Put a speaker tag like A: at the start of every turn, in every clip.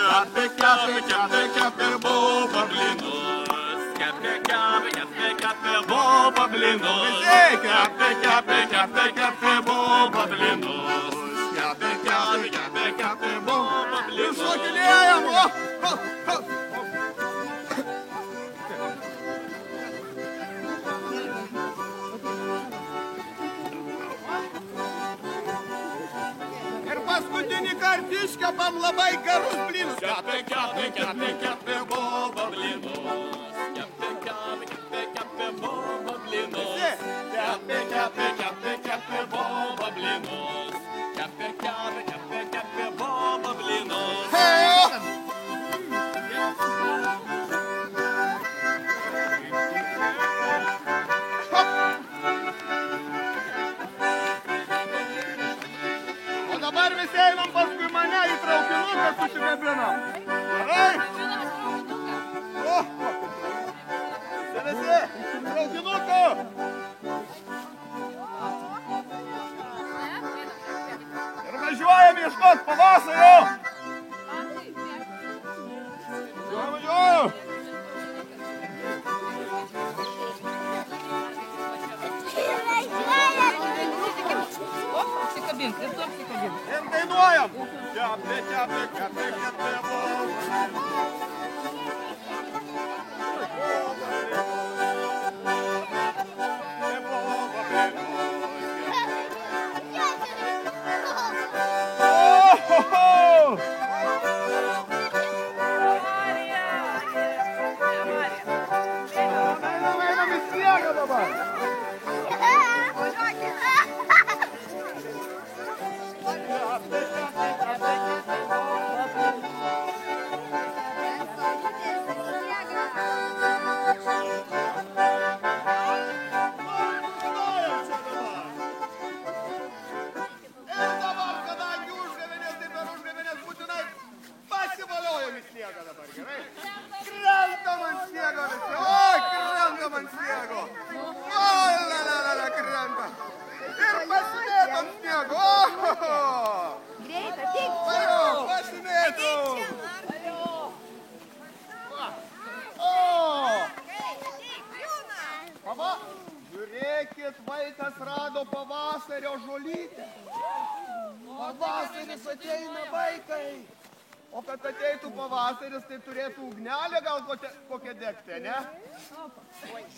A: Kepė, kepė, kepė, kepė boba blynus. Kepė, kepė, kepė, kepė boba blynus. Kepė, kepė, kepė, kepė boba blynus. Kepė, kepė, kepė, kepė boba blynus. Šokinėjam, paskutinį kartą iškepam labai gerus blynus. Kepė, kepė, kepė, kepė boba blynus. Kepė, kepė, kepė, kepė boba blynus. Kepė, kepė, kepė, kepė boba blynus. Kepė, kepė, kepė, kepė boba blynus. Dabar visi einam paskui mane į traukinuką susigebinam. Gerai? Visi, traukinuką! Ir važiuojam ieškot pavasario! Važiuoju!
B: Apsikabink, ir tu apsikabink.
A: Ir dainuojam. Kepė, kepė, kepė, kepė boba. Einam į sniegą dabar. Žiūrėkit, vaikas rado pavasario žolytę. Pavasaris ateina, vaikai. O kad ateitų pavasaris, tai turėtų ugnelę gal kokią degti, ne?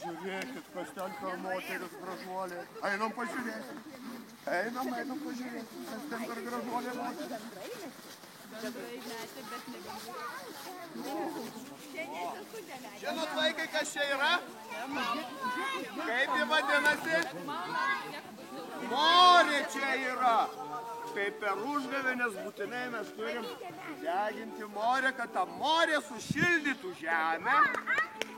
A: Žiūrėkit, kas ten per moteris gražuolė. Einam pažiūrėsim. Einam pažiūrėsim, kas ten per gražuolė moteris. Žinot, vaikai, kas čia yra? Kaip ji vadinasi? Morė čia yra. Tai per užgavėnes būtinai mes turim deginti morę, kad ta morė sušildytų žemę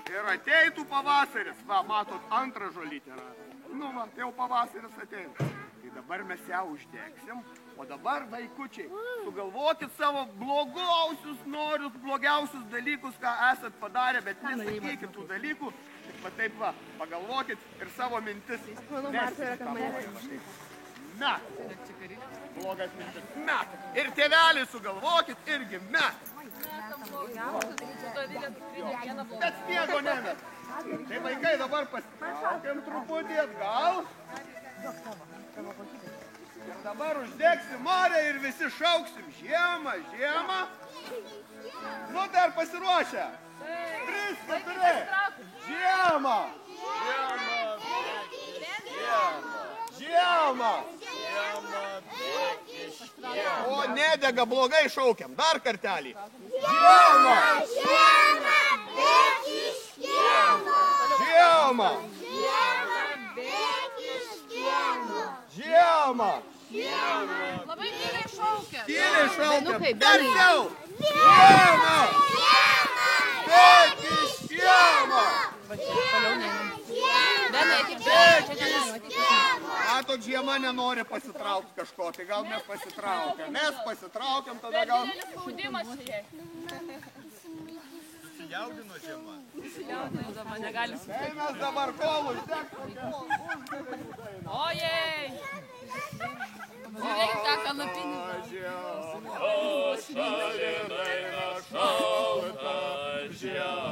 A: ir ateitų pavasaris. Va, matot, antrą žolytę rado. Nu, va, jau pavasaris ateina. Tai dabar mes ją uždegsim. O dabar, vaikučiai, sugalvokit savo blogiausius norius, blogiausius dalykus, ką esat padarę, bet nesakykit tų dalykų. Tik va taip va, pagalvokit ir savo mintis. Met. Blogas mintis. Met. Ir tėveliai sugalvokit irgi met. Bet sniego nemet. Tai vaikai dabar pasitraukiam truputį atgal. Ir dabar uždegsim morę ir visi šauksim žiemą, žiemą. Nu, dar pasiruošę. 3, 4. Žiemą. Žiemą. O nedega, blogai šaukiam. Dar kartelį. Žiemą. Žiemą. Žiemą.
B: Labai tyliai šaukia.
A: Tyliai šaukiam. Garsiau. Žiemą. Bėk iš žiemą. Matot, žiema nenori pasitraukti kažko, tai gal mes pasitraukiam. Mes pasitraukiam, tada gal...
B: Spaudimas čia.
C: Įsijaudino žiema.
B: Įsijaudino žiema, negali susitikti.
A: Tai mes dabar kol uždegsim.
B: Ojei! Žiūrėkit, ką kanapinį.
A: O šalinai čia